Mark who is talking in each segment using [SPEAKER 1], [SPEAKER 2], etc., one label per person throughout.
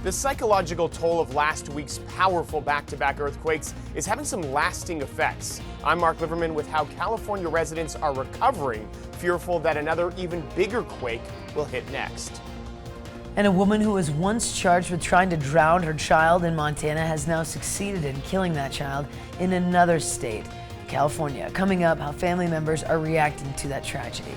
[SPEAKER 1] The psychological toll of last week's powerful back-to-back earthquakes is having some lasting effects. I'm Mark Liverman with how California residents are recovering, fearful that another even bigger quake will hit next.
[SPEAKER 2] And a woman who was once charged with trying to drown her child in Montana has now succeeded in killing that child in another state, California. Coming up, how family members are reacting to that tragedy.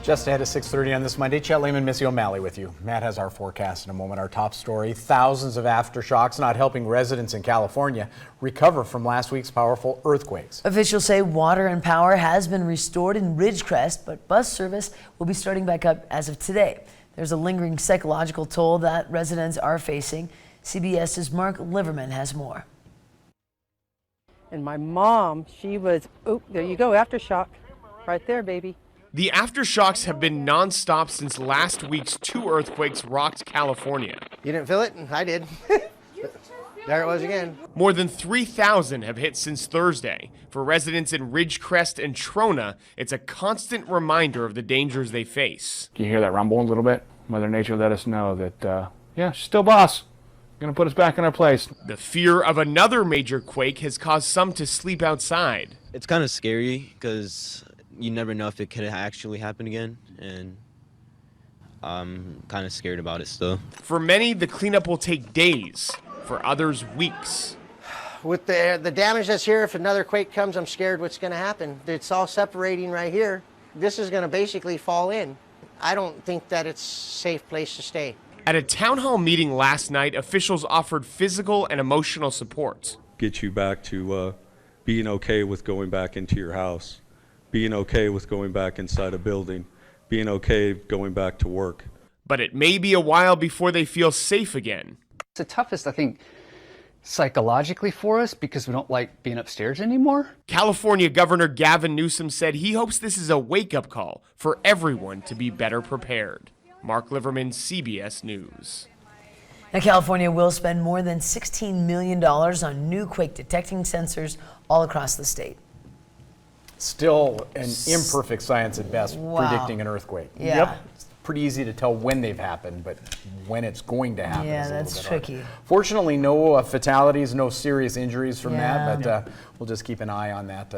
[SPEAKER 3] Just ahead of 6:30 on this Monday, Chet Lehman, Missy O'Malley with you. Matt has our forecast in a moment. Our top story, thousands of aftershocks not helping residents in California recover from last week's powerful earthquakes.
[SPEAKER 2] Officials say water and power has been restored in Ridgecrest, but bus service will be starting back up as of today. There's a lingering psychological toll that residents are facing. CBS's Mark Liverman has more.
[SPEAKER 4] And my mom, she was, oh, there you go, aftershock. Right there, baby.
[SPEAKER 1] The aftershocks have been non-stop since last week's two earthquakes rocked California.
[SPEAKER 5] You didn't feel it? I did. There it was again.
[SPEAKER 1] More than 3,000 have hit since Thursday. For residents in Ridgecrest and Trona, it's a constant reminder of the dangers they face.
[SPEAKER 6] Can you hear that rumble a little bit? Mother Nature let us know that, yeah, she's still boss. Gonna put us back in our place.
[SPEAKER 1] The fear of another major quake has caused some to sleep outside.
[SPEAKER 7] It's kind of scary because you never know if it could actually happen again, and I'm kind of scared about it still.
[SPEAKER 1] For many, the cleanup will take days. For others, weeks.
[SPEAKER 5] With the damage that's here, if another quake comes, I'm scared what's going to happen. It's all separating right here. This is going to basically fall in. I don't think that it's a safe place to stay.
[SPEAKER 1] At a town hall meeting last night, officials offered physical and emotional support.
[SPEAKER 8] Get you back to being okay with going back into your house, being okay with going back inside a building, being okay going back to work.
[SPEAKER 1] But it may be a while before they feel safe again.
[SPEAKER 9] It's the toughest, I think, psychologically for us because we don't like being upstairs anymore.
[SPEAKER 1] California Governor Gavin Newsom said he hopes this is a wake-up call for everyone to be better prepared. Mark Liverman, CBS News.
[SPEAKER 2] Now, California will spend more than $16 million on new quake detecting sensors all across the state.
[SPEAKER 3] Still an imperfect science at best,
[SPEAKER 2] Wow.
[SPEAKER 3] predicting an earthquake.
[SPEAKER 2] Yeah.
[SPEAKER 3] Yep. It's pretty easy to tell when they've happened, but when it's going to happen
[SPEAKER 2] Yeah,
[SPEAKER 3] is a little
[SPEAKER 2] that's
[SPEAKER 3] bit
[SPEAKER 2] tricky.
[SPEAKER 3] harder. Fortunately, no fatalities, no serious injuries from
[SPEAKER 2] Yeah.
[SPEAKER 3] that, but we'll just keep an eye on that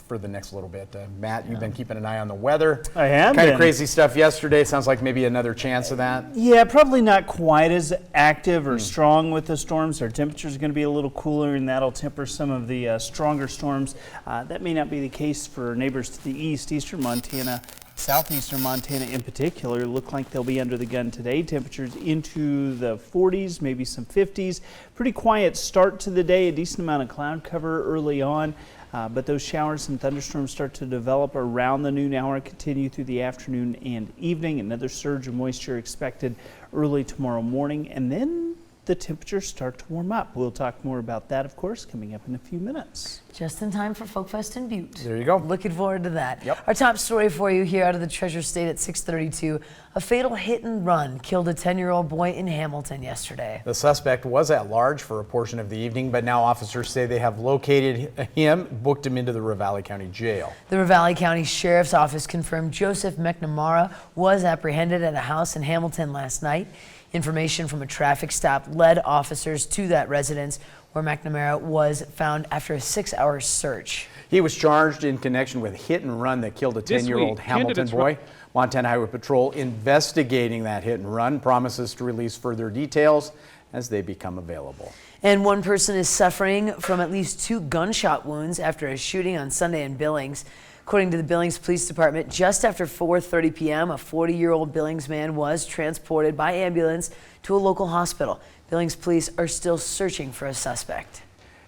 [SPEAKER 3] for the next little bit. Matt, you've been keeping an eye on the weather.
[SPEAKER 10] I have
[SPEAKER 3] Kind
[SPEAKER 10] been.
[SPEAKER 3] of crazy stuff yesterday. Sounds like maybe another chance of that.
[SPEAKER 10] Yeah, probably not quite as active or strong with the storms. Our temperatures are going to be a little cooler, and that'll temper some of the stronger storms. That may not be the case for neighbors to the east, eastern Montana. Southeastern Montana in particular look like they'll be under the gun today. Temperatures into the 40s, maybe some 50s. Pretty quiet start to the day, a decent amount of cloud cover early on. But those showers and thunderstorms start to develop around the noon hour, continue through the afternoon and evening. Another surge of moisture expected early tomorrow morning, and then the temperatures start to warm up. We'll talk more about that, of course, coming up in a few minutes.
[SPEAKER 2] Just in time for Folk Fest in Butte.
[SPEAKER 3] There you go.
[SPEAKER 2] Looking forward to that.
[SPEAKER 3] Yep.
[SPEAKER 2] Our top story for you here out of the Treasure State at 6:32. A fatal hit and run killed a 10-year-old boy in Hamilton yesterday.
[SPEAKER 3] The suspect was at large for a portion of the evening, but now officers say they have located him, booked him into the Ravalli County Jail.
[SPEAKER 2] The Ravalli County Sheriff's Office confirmed Joseph McNamara was apprehended at a house in Hamilton last night. Information from a traffic stop led officers to that residence where McNamara was found after a 6-hour search.
[SPEAKER 3] He was charged in connection with a hit and run that killed a 10-year-old Hamilton boy. Montana Highway Patrol investigating that hit and run, promises to release further details as they become available.
[SPEAKER 2] And one person is suffering from at least 2 gunshot wounds after a shooting on Sunday in Billings. According to the Billings Police Department, just after 4:30 p.m., a 40-year-old Billings man was transported by ambulance to a local hospital. Billings police are still searching for a suspect.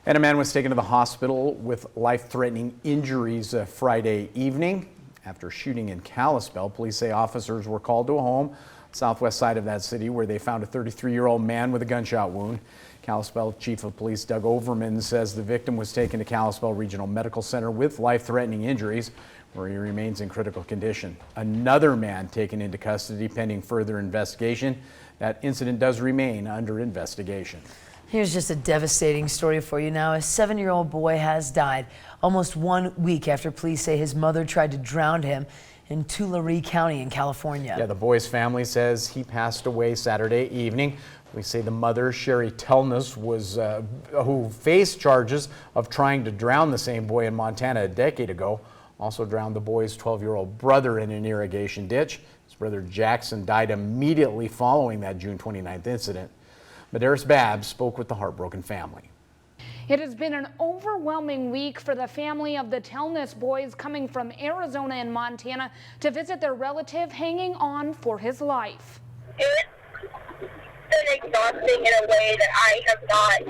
[SPEAKER 3] And a man was taken to the hospital with life-threatening injuries Friday evening. After shooting in Kalispell, police say officers were called to a home southwest side of that city where they found a 33-year-old man with a gunshot wound. Kalispell Chief of Police Doug Overman says the victim was taken to Kalispell Regional Medical Center with life-threatening injuries, where he remains in critical condition. Another man taken into custody pending further investigation. That incident does remain under investigation.
[SPEAKER 2] Here's just a devastating story for you now. A 7-year-old boy has died almost 1 week after police say his mother tried to drown him in Tulare County in California.
[SPEAKER 3] Yeah, the boy's family says he passed away Saturday evening. We say the mother, Sherry Telness, who faced charges of trying to drown the same boy in Montana a decade ago, also drowned the boy's 12-year-old brother in an irrigation ditch. His brother Jackson died immediately following that June 29th incident. Madaris Babbs spoke with the heartbroken family.
[SPEAKER 11] It has been an overwhelming week for the family of the Telness boys coming from Arizona and Montana to visit their relative hanging on for his life.
[SPEAKER 12] It's been exhausting in a way that I have not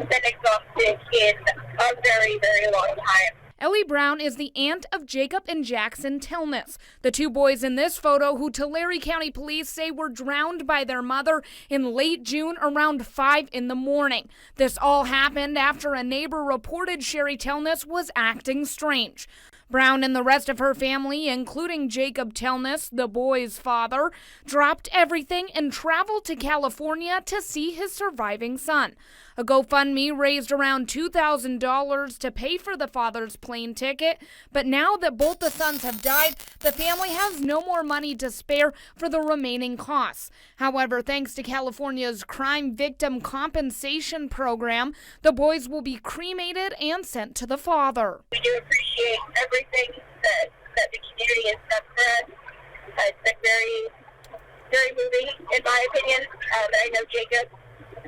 [SPEAKER 12] been exhausted in a very, very long time.
[SPEAKER 11] Ellie Brown is the aunt of Jacob and Jackson Telness, the two boys in this photo who Tulare County police say were drowned by their mother in late June around 5 in the morning. This all happened after a neighbor reported Sherry Telness was acting strange. Brown and the rest of her family, including Jacob Telness, the boy's father, dropped everything and traveled to California to see his surviving son. A GoFundMe raised around $2,000 to pay for the father's plane ticket, but now that both the sons have died, the family has no more money to spare for the remaining costs. However, thanks to California's Crime Victim Compensation Program, the boys will be cremated and sent to the father.
[SPEAKER 12] We do appreciate everything that the community has done for us. It's been very, very moving, in my opinion. I know Jacob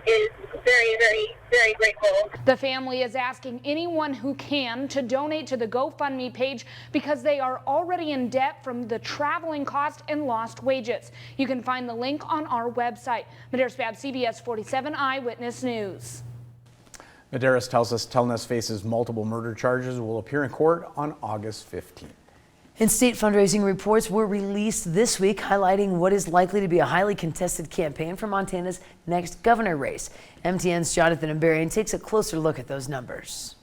[SPEAKER 12] is very, very, very grateful.
[SPEAKER 11] The family is asking anyone who can to donate to the GoFundMe page because they are already in debt from the traveling cost and lost wages. You can find the link on our website. Madaris Babbs, CBS 47 Eyewitness News.
[SPEAKER 3] Madaris tells us Telness faces multiple murder charges, will appear in court on August 15th.
[SPEAKER 2] And state fundraising reports were released this week highlighting what is likely to be a highly contested campaign for Montana's next governor race. MTN's Jonathan Ambarian takes a closer look at those numbers.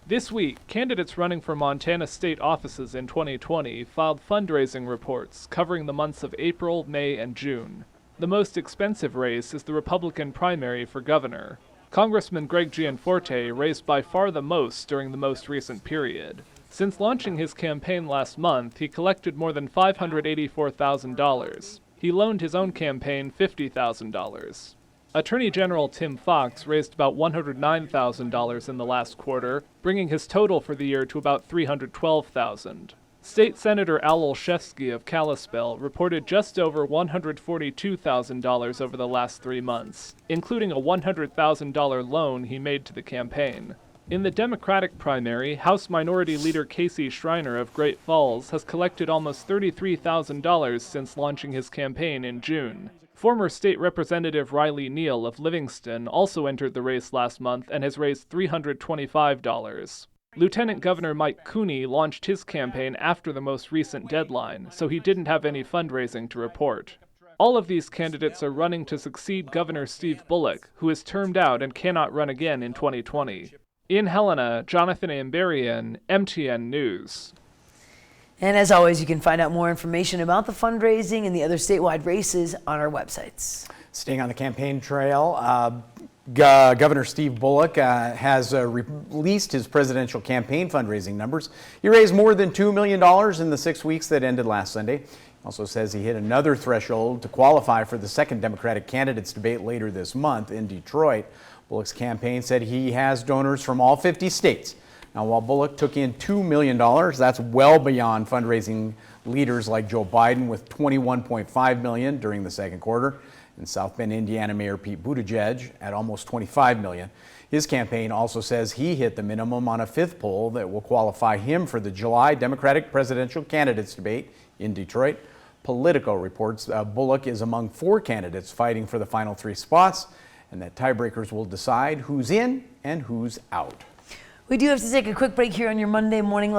[SPEAKER 13] This week, candidates running for Montana state offices in 2020 filed fundraising reports covering the months of April, May, and June. The most expensive race is the Republican primary for governor. Congressman Greg Gianforte raised by far the most during the most recent period. Since launching his campaign last month, he collected more than $584,000. He loaned his own campaign $50,000. Attorney General Tim Fox raised about $109,000 in the last quarter, bringing his total for the year to about $312,000. State Senator Al Olszewski of Kalispell reported just over $142,000 over the last 3 months, including a $100,000 loan he made to the campaign. In the Democratic primary, House Minority Leader Casey Schreiner of Great Falls has collected almost $33,000 since launching his campaign in June. Former State Representative Riley Neal of Livingston also entered the race last month and has raised $325. Lieutenant Governor Mike Cooney launched his campaign after the most recent deadline, so he didn't have any fundraising to report. All of these candidates are running to succeed Governor Steve Bullock, who is termed out and cannot run again in 2020. In Helena, Jonathan Ambarian, MTN News.
[SPEAKER 2] And as always, you can find out more information about the fundraising and the other statewide races on our websites.
[SPEAKER 3] Staying on the campaign trail, Governor Steve Bullock has released his presidential campaign fundraising numbers. He raised more than $2 million in the 6 weeks that ended last Sunday. He also says he hit another threshold to qualify for the second Democratic candidates debate later this month in Detroit. Bullock's campaign said he has donors from all 50 states. Now, while Bullock took in $2 million, that's well beyond fundraising leaders like Joe Biden with $21.5 million during the second quarter, and South Bend, Indiana Mayor Pete Buttigieg at almost $25 million. His campaign also says he hit the minimum on a fifth poll that will qualify him for the July Democratic presidential candidates debate in Detroit. Politico reports Bullock is among 4 candidates fighting for the final 3 spots, and that tiebreakers will decide who's in and who's out.
[SPEAKER 2] We do have to take a quick break here on your Monday morning.